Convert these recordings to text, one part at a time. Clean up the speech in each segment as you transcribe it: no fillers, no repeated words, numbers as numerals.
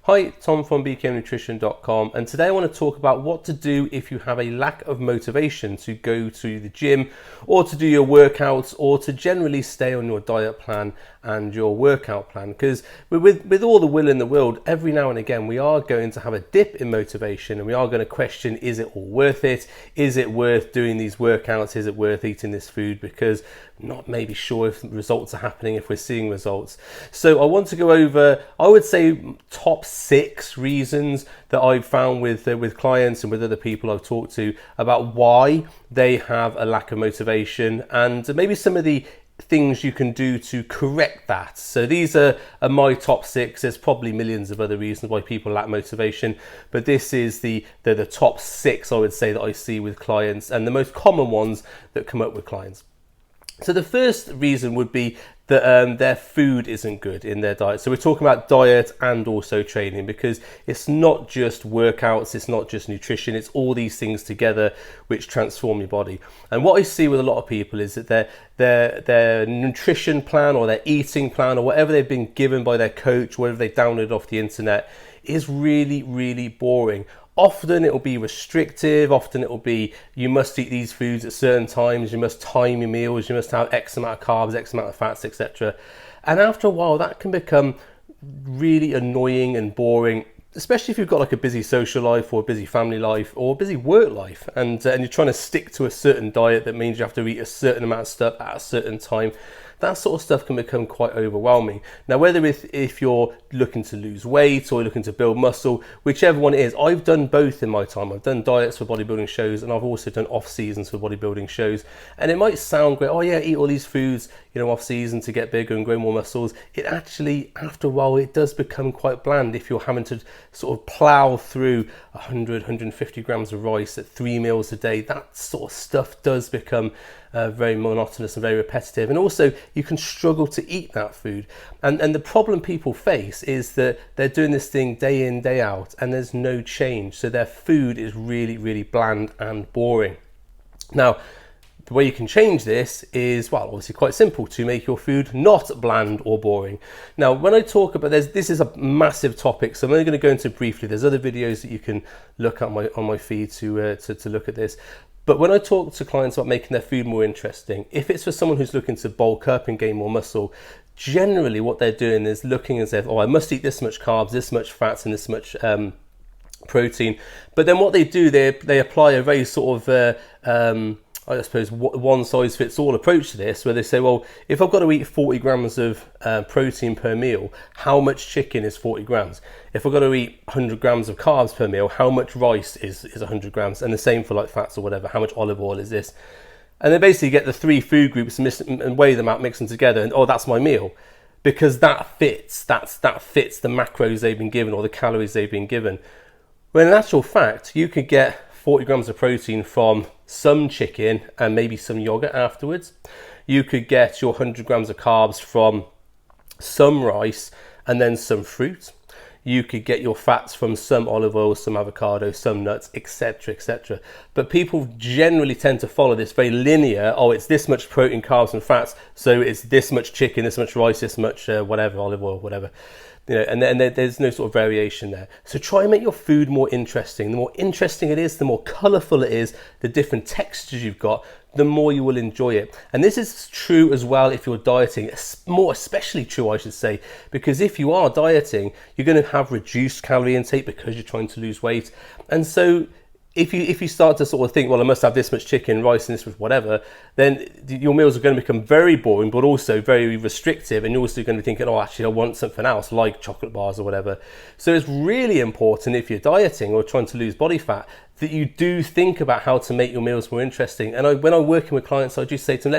Hi, Tom from bkmnutrition.com, and today I want to talk about what to do if you have a lack of motivation to go to the gym or to do your workouts or to generally stay on your diet plan and your workout plan. Because with all the will in the world, every now and again we are going to have a dip in motivation and we are going to question, is it all worth it? Is it worth doing these workouts? Is it worth eating this food? Because I'm not maybe sure if results are happening, if we're seeing results. So I want to go over, I would say, top 6 reasons that I've found with clients and with other people I've talked to about why they have a lack of motivation, and maybe some of the things you can do to correct that. So these are my top 6. There's probably millions of other reasons why people lack motivation, but this is the top 6 I would say that I see with clients, and the most common ones that come up with clients. So the first reason would be that their food isn't good in their diet. So we're talking about diet and also training, because it's not just workouts, it's not just nutrition, it's all these things together which transform your body. And what I see with a lot of people is that their nutrition plan or their eating plan or whatever they've been given by their coach, whatever they downloaded off the internet, is really, really boring. Often it will be restrictive, often it will be you must eat these foods at certain times, you must time your meals, you must have X amount of carbs, X amount of fats, etc. And after a while that can become really annoying and boring, especially if you've got like a busy social life or a busy family life or a busy work life, and you're trying to stick to a certain diet that means you have to eat a certain amount of stuff at a certain time. That sort of stuff can become quite overwhelming. Now, whether if you're looking to lose weight or you're looking to build muscle, whichever one it is, I've done both in my time. I've done diets for bodybuilding shows and I've also done off seasons for bodybuilding shows. And it might sound great, oh yeah, eat all these foods, off season to get bigger and grow more muscles. It actually, after a while, it does become quite bland if you're having to sort of plow through 100, 150 grams of rice at 3 meals a day. That sort of stuff does become very monotonous and very repetitive, and also you can struggle to eat that food. And the problem people face is that they're doing this thing day in, day out, and there's no change. So their food is really, really bland and boring. Now, the way you can change this is, well, obviously quite simple, to make your food not bland or boring. Now, when I talk about this is a massive topic, so I'm only going to go into it briefly. There's other videos that you can look at on my feed to look at this. But when I talk to clients about making their food more interesting, if it's for someone who's looking to bulk up and gain more muscle, generally what they're doing is looking as if, I must eat this much carbs, this much fats, and this much protein. But then what they do, they apply a very sort of I suppose one size fits all approach to this, where they say, well, if I've got to eat 40 grams of protein per meal, how much chicken is 40 grams? If I've got to eat 100 grams of carbs per meal, how much rice is 100 grams? And the same for like fats or whatever, how much olive oil is this? And they basically get the 3 food groups and weigh them out, mix them together, and that's my meal. Because that fits the macros they've been given or the calories they've been given. When in actual fact, you could get 40 grams of protein from some chicken and maybe some yogurt afterwards. You could get your 100 grams of carbs from some rice and then some fruit. You could get your fats from some olive oil, some avocado, some nuts, etc., etc. But people generally tend to follow this very linear, it's this much protein, carbs and fats, so it's this much chicken, this much rice, this much whatever, olive oil, whatever. And there's no sort of variation there. So try and make your food more interesting. The more interesting it is, the more colourful it is, the different textures you've got, the more you will enjoy it. And this is true as well if you're dieting, more especially true, I should say, because if you are dieting, you're going to have reduced calorie intake because you're trying to lose weight. And so if you start to sort of think, well, I must have this much chicken, rice, and this much whatever, then your meals are going to become very boring, but also very restrictive. And you're also going to be thinking, actually, I want something else, like chocolate bars or whatever. So it's really important if you're dieting or trying to lose body fat that you do think about how to make your meals more interesting. And when I'm working with clients, I just say to them,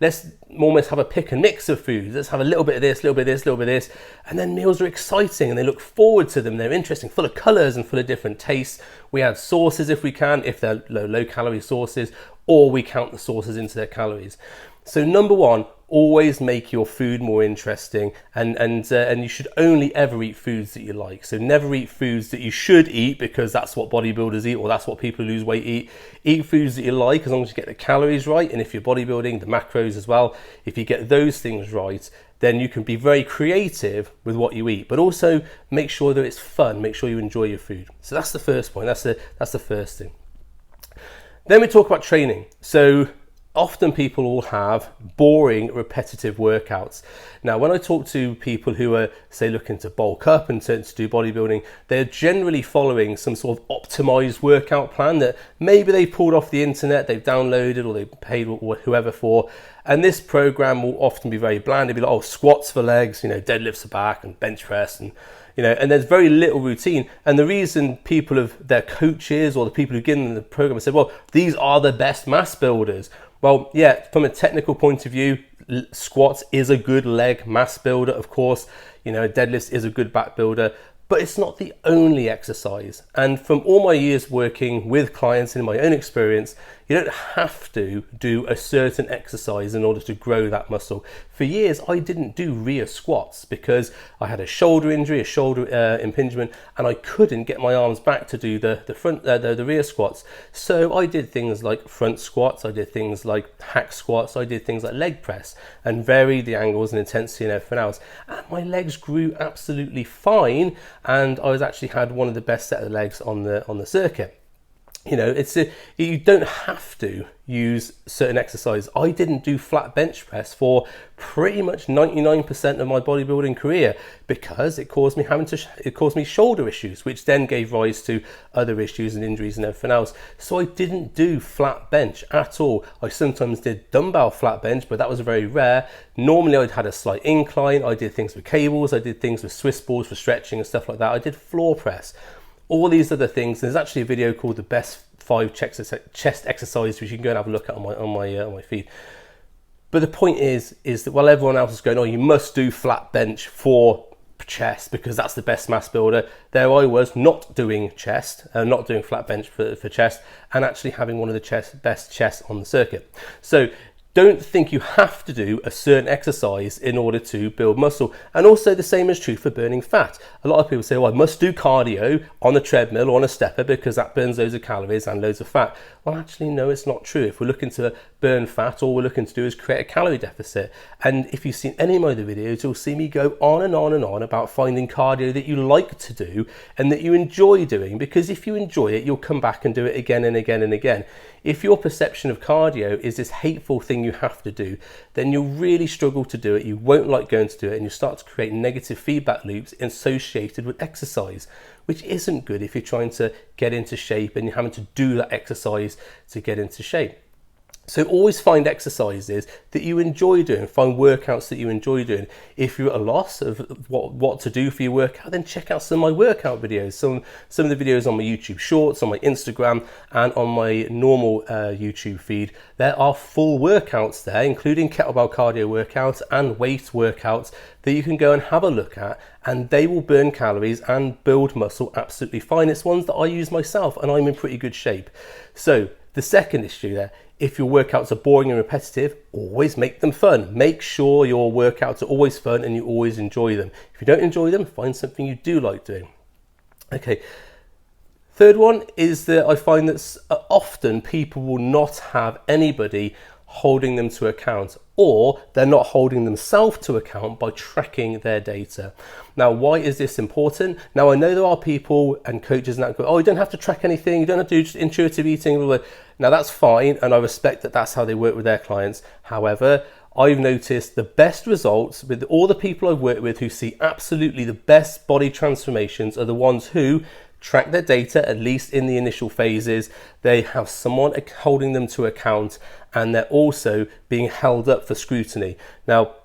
let's almost have a pick and mix of foods. Let's have a little bit of this, a little bit of this, a little bit of this. And then meals are exciting and they look forward to them. They're interesting, full of colours and full of different tastes. We add sauces if we can, if they're low calorie sauces, or we count the sauces into their calories. So number one, always make your food more interesting, and you should only ever eat foods that you like. So never eat foods that you should eat because that's what bodybuilders eat or that's what people who lose weight eat. Eat foods that you like as long as you get the calories right, and if you're bodybuilding, the macros as well. If you get those things right, then you can be very creative with what you eat, but also make sure that it's fun, make sure you enjoy your food. So that's the first point, that's the first thing. Then we talk about training. So often people will have boring, repetitive workouts. Now, when I talk to people who are, say, looking to bulk up and to do bodybuilding, they're generally following some sort of optimized workout plan that maybe they pulled off the internet, they've downloaded, or they paid whoever for. And this program will often be very bland. It'll be like, oh, squats for legs, deadlifts for back, and bench press, and there's very little routine. And the reason people their coaches or the people who get in the program have said, well, these are the best mass builders. Well, yeah, from a technical point of view, squats is a good leg mass builder, of course. Deadlifts is a good back builder, but it's not the only exercise. And from all my years working with clients and in my own experience, you don't have to do a certain exercise in order to grow that muscle. For years, I didn't do rear squats because I had a shoulder injury, a shoulder impingement, and I couldn't get my arms back to do the rear squats. So I did things like front squats, I did things like hack squats, I did things like leg press, and varied the angles and intensity and everything else. And my legs grew absolutely fine, and I actually had one of the best set of legs on the circuit. You don't have to use certain exercises. I didn't do flat bench press for pretty much 99% of my bodybuilding career because it caused me shoulder issues, which then gave rise to other issues and injuries and everything else. So I didn't do flat bench at all. I sometimes did dumbbell flat bench, but that was very rare. Normally I'd had a slight incline. I did things with cables. I did things with Swiss balls for stretching and stuff like that. I did floor press. All these other things. There's actually a video called the best 5 chest exercises, which you can go and have a look at on my feed. But the point is that while everyone else is going, oh, you must do flat bench for chest because that's the best mass builder, there I was not doing chest, not doing flat bench for chest, and actually having one of the best chests on the circuit. So don't think you have to do a certain exercise in order to build muscle. And also the same is true for burning fat. A lot of people say, well, I must do cardio on a treadmill or on a stepper because that burns loads of calories and loads of fat. Well, actually, no, it's not true. If we're looking to burn fat, all we're looking to do is create a calorie deficit. And if you've seen any of my other videos, you'll see me go on and on and on about finding cardio that you like to do and that you enjoy doing, because if you enjoy it, you'll come back and do it again and again and again. If your perception of cardio is this hateful thing you have to do, then you'll really struggle to do it. You won't like going to do it, and you start to create negative feedback loops associated with exercise, which isn't good if you're trying to get into shape and you're having to do that exercise to get into shape. So always find exercises that you enjoy doing, find workouts that you enjoy doing. If you're at a loss of what to do for your workout, then check out some of my workout videos. Some of the videos on my YouTube Shorts, on my Instagram, and on my normal YouTube feed. There are full workouts there, including kettlebell cardio workouts and weight workouts that you can go and have a look at, and they will burn calories and build muscle absolutely fine. It's ones that I use myself, and I'm in pretty good shape. So the second issue there, if your workouts are boring and repetitive, always make them fun. Make sure your workouts are always fun and you always enjoy them. If you don't enjoy them, find something you do like doing. Okay. Third one is that I find that often people will not have anybody holding them to account, or they're not holding themselves to account by tracking their data. Now, why is this important? Now, I know there are people and coaches that go, oh, you don't have to track anything, you don't have to do just intuitive eating. Now, that's fine, and I respect that that's how they work with their clients. However, I've noticed the best results with all the people I've worked with who see absolutely the best body transformations are the ones who track their data, at least in the initial phases. They have someone holding them to account, and they're also being held up for scrutiny. Now,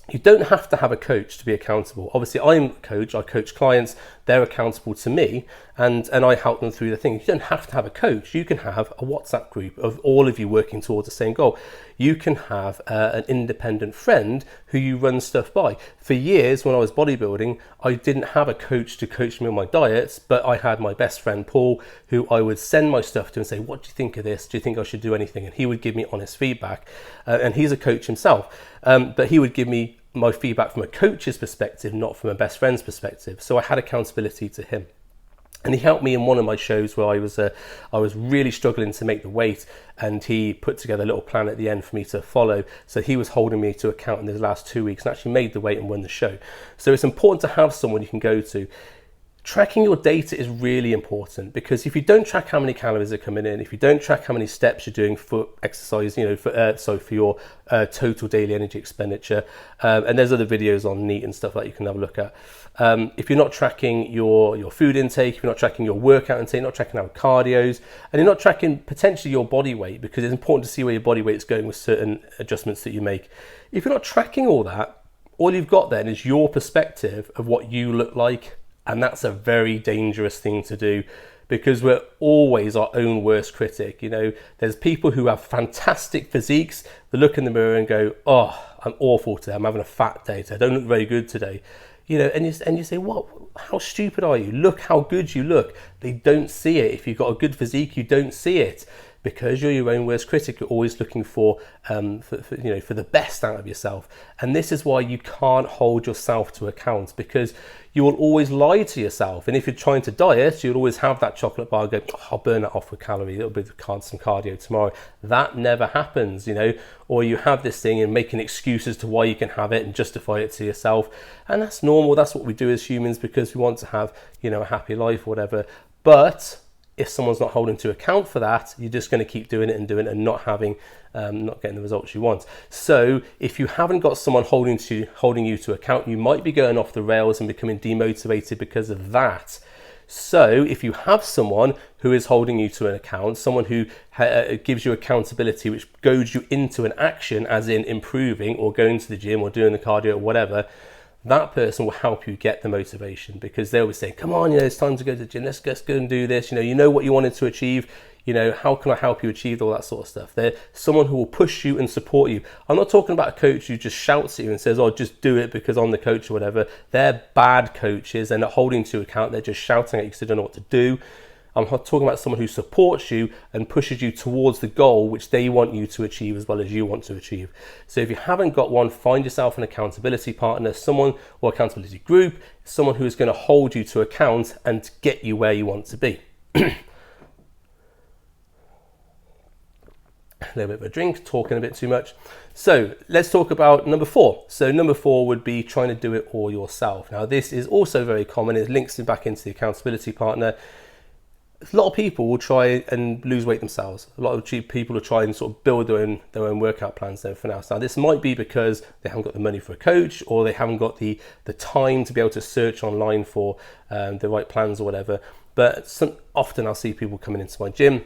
you don't have to have a coach to be accountable. Obviously, I'm a coach, I coach clients, they're accountable to me, and I help them through the thing. You don't have to have a coach. You can have a WhatsApp group of all of you working towards the same goal. You can have an independent friend who you run stuff by. For years, when I was bodybuilding, I didn't have a coach to coach me on my diets, but I had my best friend, Paul, who I would send my stuff to and say, what do you think of this? Do you think I should do anything? And he would give me honest feedback. And he's a coach himself, but he would give me my feedback from a coach's perspective, not from a best friend's perspective. So I had accountability to him. And he helped me in one of my shows where I was really struggling to make the weight, and he put together a little plan at the end for me to follow. So he was holding me to account in the last 2 weeks and actually made the weight and won the show. So it's important to have someone you can go to. Tracking your data is really important, because if you don't track how many calories are coming in, if you don't track how many steps you're doing for exercise, for your total daily energy expenditure, and there's other videos on NEAT and stuff like that you can have a look at. If you're not tracking your food intake, if you're not tracking your workout intake, not tracking our cardios, and you're not tracking potentially your body weight, because it's important to see where your body weight is going with certain adjustments that you make. If you're not tracking all that, all you've got then is your perspective of what you look like. And that's a very dangerous thing to do, because we're always our own worst critic. There's people who have fantastic physiques that look in the mirror and go, oh, I'm awful today. I'm having a fat day today. I don't look very good today. And you say, what? How stupid are you? Look how good you look. They don't see it. If you've got a good physique, you don't see it, because you're your own worst critic. You're always looking for the best out of yourself. And this is why you can't hold yourself to account, because you will always lie to yourself. And if you're trying to diet, you'll always have that chocolate bar, go, oh, I'll burn it off with calories, it'll be some cardio tomorrow. That never happens, or you have this thing and making excuses to why you can have it and justify it to yourself. And that's normal. That's what we do as humans, because we want to have, a happy life or whatever. But if someone's not holding to account for that, you're just going to keep doing it and not getting the results you want. So if you haven't got someone holding you to account, you might be going off the rails and becoming demotivated because of that. So if you have someone who is holding you to an account, someone who gives you accountability, which goads you into an action, as in improving or going to the gym or doing the cardio or whatever, that person will help you get the motivation, because they'll be saying, come on, it's time to go to the gym, let's go and do this, you know what you wanted to achieve, how can I help you achieve all that sort of stuff. They're someone who will push you and support you. I'm not talking about a coach who just shouts at you and says, oh, just do it because I'm the coach or whatever. They're bad coaches. They're not holding to account. They're just shouting at you because they don't know what to do. I'm talking about someone who supports you and pushes you towards the goal which they want you to achieve as well as you want to achieve. So if you haven't got one, find yourself an accountability partner, someone or accountability group, someone who is going to hold you to account and get you where you want to be. A little bit of a drink, talking a bit too much. So let's talk about number 4. So number 4 would be trying to do it all yourself. Now this is also very common. It links back into the accountability partner. A lot of people will try and lose weight themselves. A lot of people will try and sort of build their own workout plans and everything else. Now this might be because they haven't got the money for a coach, or they haven't got the time to be able to search online for the right plans or whatever. But often I'll see people coming into my gym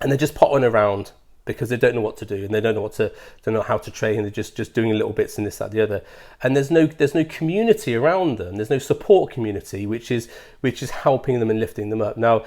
and they're just pottering around because they don't know what to do and they don't know how to train. They're just doing little bits and this, that, the other. And there's no community around them. There's no support community which is helping them and lifting them up. Now,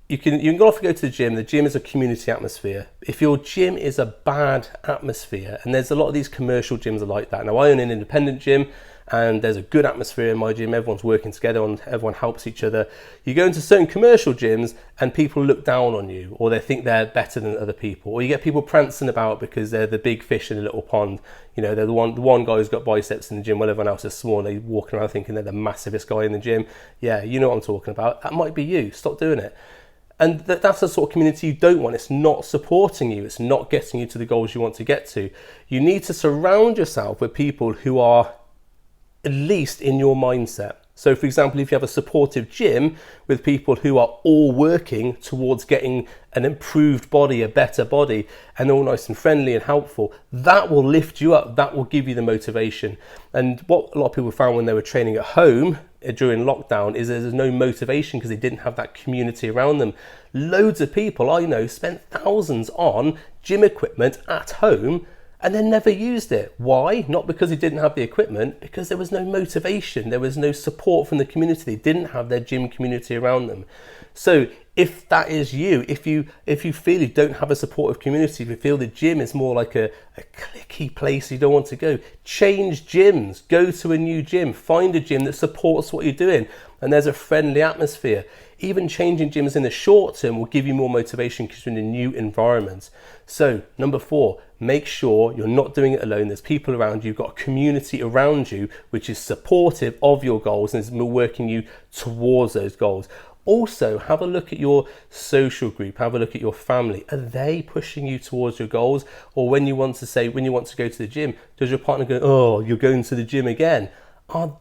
you can go off and go to the gym. The gym is a community atmosphere. If your gym is a bad atmosphere, and there's a lot of these commercial gyms are like that. Now I own an independent gym and there's a good atmosphere in my gym. Everyone's working together and everyone helps each other. You go into certain commercial gyms and people look down on you, or they think they're better than other people, or you get people prancing about because they're the big fish in a little pond. They're the one guy who's got biceps in the gym while everyone else is small, and they're walking around thinking they're the massivest guy in the gym. Yeah, you know what I'm talking about. That might be you. Stop doing it. And that's the sort of community you don't want. It's not supporting you. It's not getting you to the goals you want to get to. You need to surround yourself with people who are at least in your mindset. So for example, if you have a supportive gym with people who are all working towards getting an improved body, a better body, and they're all nice and friendly and helpful, that will lift you up. That will give you the motivation. And what a lot of people found when they were training at home during lockdown is there's no motivation because they didn't have that community around them. Loads of people I know spent thousands on gym equipment at home and then never used it. Why? Not because they didn't have the equipment, because there was no motivation. There was no support from the community. They didn't have their gym community around them. So if that is you, if you feel you don't have a supportive community, if you feel the gym is more like a cliquey place you don't want to go, change gyms, go to a new gym, find a gym that supports what you're doing and there's a friendly atmosphere. Even changing gyms in the short term will give you more motivation because you're in a new environment. So number 4, make sure you're not doing it alone. There's people around you, you've got a community around you which is supportive of your goals and is working you towards those goals. Also, have a look at your social group, have a look at your family. Are they pushing you towards your goals? Or when you want to go to the gym, does your partner go, oh, you're going to the gym again?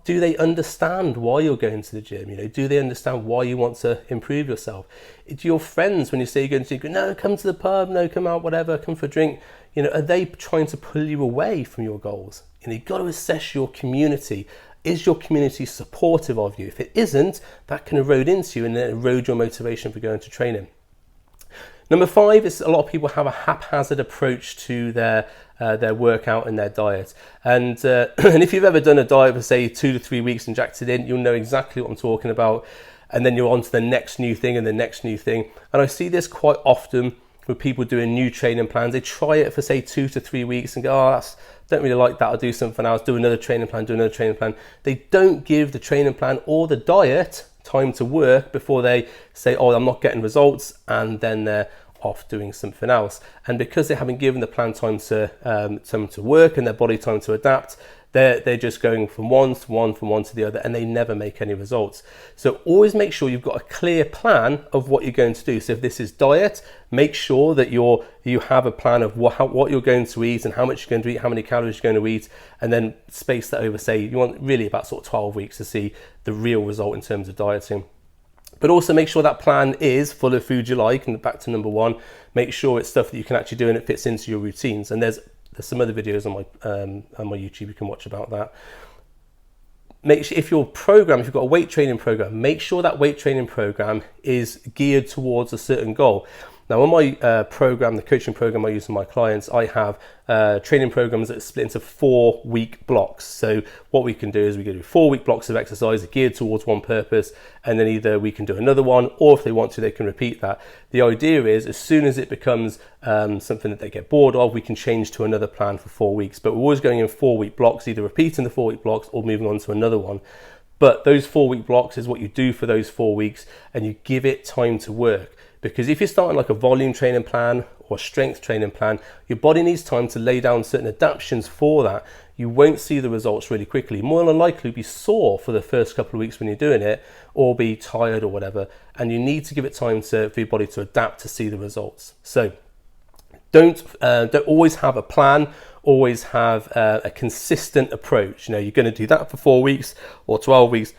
Do they understand why you're going to the gym? Do they understand why you want to improve yourself? Do your friends, when you say you're going to the gym, no, come to the pub, no, come out, whatever, come for a drink, are they trying to pull you away from your goals? You've got to assess your community. Is your community supportive of you? If it isn't, that can erode into you and then erode your motivation for going to training. Number 5 is a lot of people have a haphazard approach to their workout and their diet. And if you've ever done a diet for say 2 to 3 weeks and jacked it in, you'll know exactly what I'm talking about. And then you're on to the next new thing and the next new thing. And I see this quite often with people doing new training plans. They try it for say 2 to 3 weeks and go, oh, don't really like that, I'll do something else, do another training plan. They don't give the training plan or the diet time to work before they say, oh, I'm not getting results, and then they're off doing something else. And because they haven't given the plan time to work and their body time to adapt, they're just going from one to the other, and they never make any results. So always make sure you've got a clear plan of what you're going to do. So if this is diet, make sure that you have a plan of what you're going to eat and how much you're going to eat, how many calories you're going to eat, and then space that over, say, you want really about sort of 12 weeks to see the real result in terms of dieting. But also make sure that plan is full of food you like, and back to number 1, make sure it's stuff that you can actually do and it fits into your routines. And there's some other videos on my YouTube you can watch about that. Make sure if you've got a weight training program, make sure that weight training program is geared towards a certain goal. Now, on my the coaching program I use with my clients, I have training programs that are split into 4-week blocks. So what we can do is we can do 4-week blocks of exercise geared towards one purpose, and then either we can do another one, or if they want to, they can repeat that. The idea is, as soon as it becomes something that they get bored of, we can change to another plan for 4 weeks. But we're always going in 4-week blocks, either repeating the 4-week blocks or moving on to another one. But those 4-week blocks is what you do for those 4 weeks, and you give it time to work. Because if you're starting like a volume training plan or strength training plan, your body needs time to lay down certain adaptations for that. You won't see the results really quickly. More than likely, be sore for the first couple of weeks when you're doing it, or be tired or whatever. And you need to give it time for your body to adapt to see the results. So don't always have a plan. Always have a consistent approach. You're going to do that for 4 weeks or 12 weeks.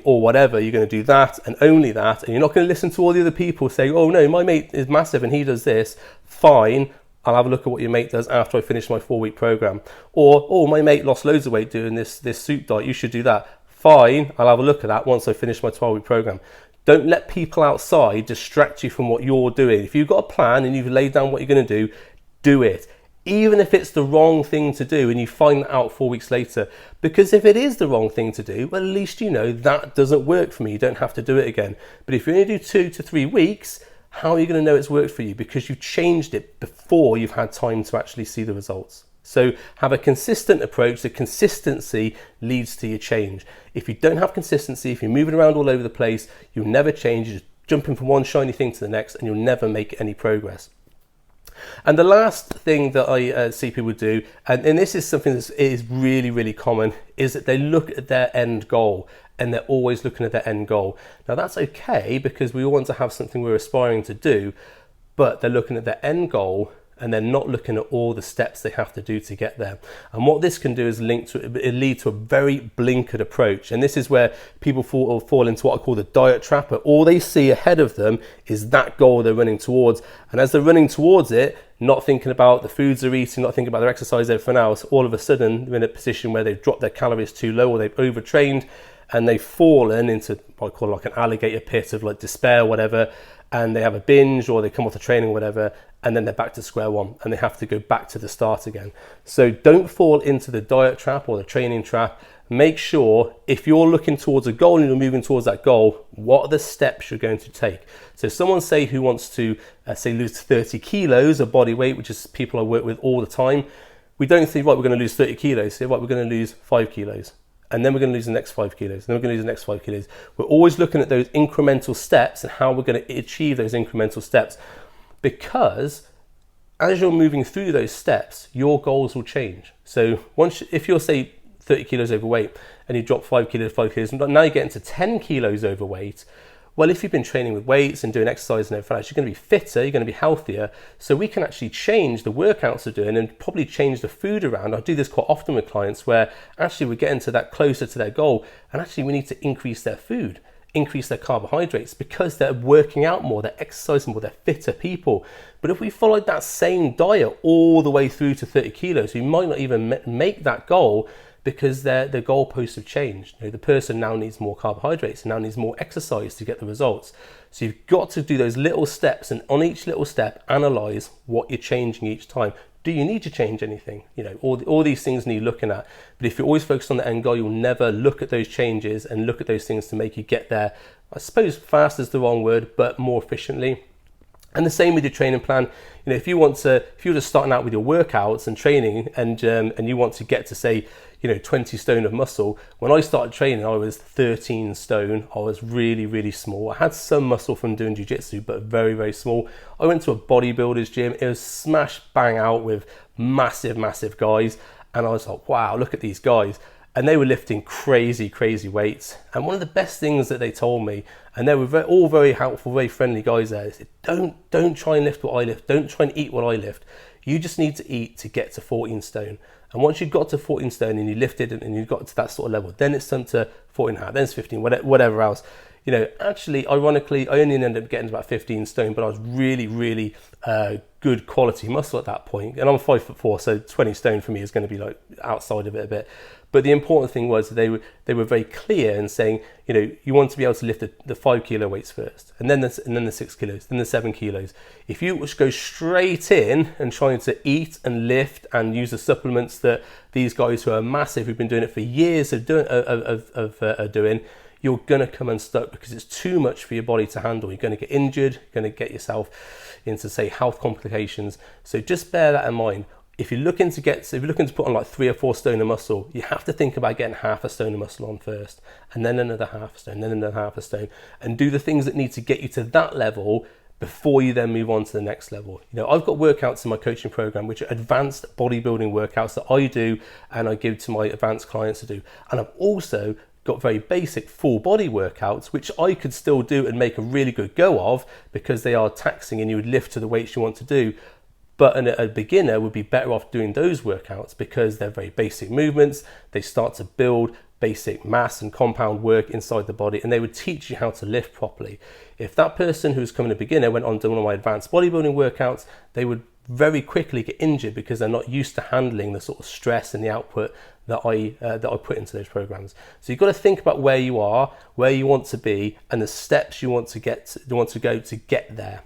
Or whatever, you're going to do that and only that, and you're not going to listen to all the other people saying, oh no, my mate is massive and he does this. Fine, I'll have a look at what your mate does after I finish my 4-week program. Or, oh, my mate lost loads of weight doing this soup diet, you should do that. Fine, I'll have a look at that once I finish my 12-week program. Don't let people outside distract you from what you're doing. If you've got a plan and you've laid down what you're going to do it. Even if it's the wrong thing to do and you find that out 4 weeks later. Because if it is the wrong thing to do, well, at least you know that doesn't work for me. You don't have to do it again. But if you only do 2 to 3 weeks, how are you going to know it's worked for you? Because you've changed it before you've had time to actually see the results. So have a consistent approach. The consistency leads to your change. If you don't have consistency, if you're moving around all over the place, you'll never change. You're just jumping from one shiny thing to the next, and you'll never make any progress. And the last thing that I see people do, and this is something that is really, really common, is that they look at their end goal, and they're always looking at their end goal. Now that's okay, because we all want to have something we're aspiring to do, but they're looking at their end goal and they're not looking at all the steps they have to do to get there. And what this can do is lead to a very blinkered approach. And this is where people fall into what I call the diet trap. All they see ahead of them is that goal they're running towards. And as they're running towards it, not thinking about the foods they're eating, not thinking about their exercise, everything else, all of a sudden they're in a position where they've dropped their calories too low, or they've overtrained, and they've fallen into what I call like an alligator pit of like despair, whatever, and they have a binge, or they come off the training, whatever, and then they're back to square one and they have to go back to the start again. So don't fall into the diet trap or the training trap. Make sure, if you're looking towards a goal and you're moving towards that goal, what are the steps you're going to take? So someone say who wants to say lose 30 kilos of body weight, which is people I work with all the time. We don't think, right, we're going to lose 30 kilos. Say, right, we're going to lose 5 kilos. And then we're going to lose the next 5 kilos. And then we're going to lose the next 5 kilos. We're always looking at those incremental steps and how we're going to achieve those incremental steps. Because as you're moving through those steps, your goals will change. So if you're, say, 30 kilos overweight and you drop 5 kilos, now you're getting to 10 kilos overweight, Well, if you've been training with weights and doing exercise and everything else, you're going to be fitter, you're going to be healthier. So we can actually change the workouts we're doing and probably change the food around. I do this quite often with clients where actually we're getting to that closer to their goal, and actually we need to increase their food, increase their carbohydrates, because they're working out more, they're exercising more, they're fitter people. But if we followed that same diet all the way through to 30 kilos, we might not even make that goal, because the goalposts have changed. The person now needs more carbohydrates and now needs more exercise to get the results. So you've got to do those little steps, and on each little step, analyze what you're changing each time. Do you need to change anything? All these things need looking at. But if you're always focused on the end goal, you'll never look at those changes and look at those things to make you get there. I suppose fast is the wrong word, but more efficiently. And the same with your training plan. If you're just starting out with your workouts and training, and you want to get to, say, 20 stone of muscle. When I started training, I was 13 stone. I was really, really small. I had some muscle from doing jiu-jitsu, but very, very small. I went to a bodybuilder's gym. It was smash bang out with massive, massive guys. And I was like, wow, look at these guys. And they were lifting crazy, crazy weights. And one of the best things that they told me, and they were all very helpful, very friendly guys there, they said, don't try and lift what I lift. Don't try and eat what I lift. You just need to eat to get to 14 stone. And once you got to 14 stone and you lifted and you got to that sort of level, then it's time to 14.5, then it's 15, whatever else. Actually, ironically, I only ended up getting to about 15 stone, but I was really, really good quality muscle at that point. And I'm 5'4", so 20 stone for me is going to be like outside of it a bit. But the important thing was they were very clear in saying, you want to be able to lift the 5 kilo weights first, and then the 6 kilos, then the 7 kilos. If you just go straight in and trying to eat and lift and use the supplements that these guys who are massive, who've been doing it for years are doing, you're going to come unstuck, because it's too much for your body to handle. You're going to get injured, you're going to get yourself into, say, health complications. So just bear that in mind. If you're looking to put on like 3 or 4 stone of muscle, you have to think about getting half a stone of muscle on first, and then another half a stone, then another half a stone, and do the things that need to get you to that level before you then move on to the next level. I've got workouts in my coaching program which are advanced bodybuilding workouts that I do and I give to my advanced clients to do. And I've also got very basic full body workouts which I could still do and make a really good go of, because they are taxing and you would lift to the weights you want to do. But a beginner would be better off doing those workouts because they're very basic movements. They start to build basic mass and compound work inside the body, and they would teach you how to lift properly. If that person who's coming a beginner went on to one of my advanced bodybuilding workouts, they would very quickly get injured because they're not used to handling the sort of stress and the output that I put into those programs. So you've got to think about where you are, where you want to be, and the steps you want to go to get there.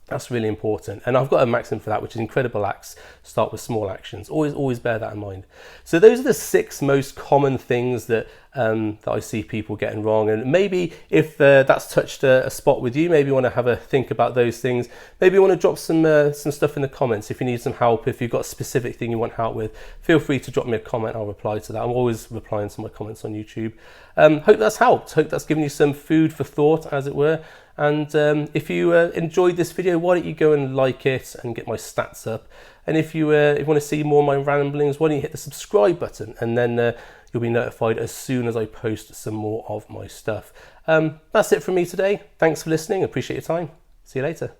That's really important. And I've got a maxim for that, which is incredible acts start with small actions. Always bear that in mind. So those are the 6 most common things that I see people getting wrong. And maybe if that's touched a spot with you, maybe you want to have a think about those things. Maybe you want to drop some stuff in the comments. If you need some help, if you've got a specific thing you want help with, feel free to drop me a comment. I'll reply to that. I'm always replying to my comments on YouTube. Hope that's helped. Hope that's given you some food for thought, as it were. And if you enjoyed this video, why don't you go and like it and get my stats up. And if you want to see more of my ramblings, why don't you hit the subscribe button, and then you'll be notified as soon as I post some more of my stuff. That's it from me today. Thanks for listening. Appreciate your time. See you later.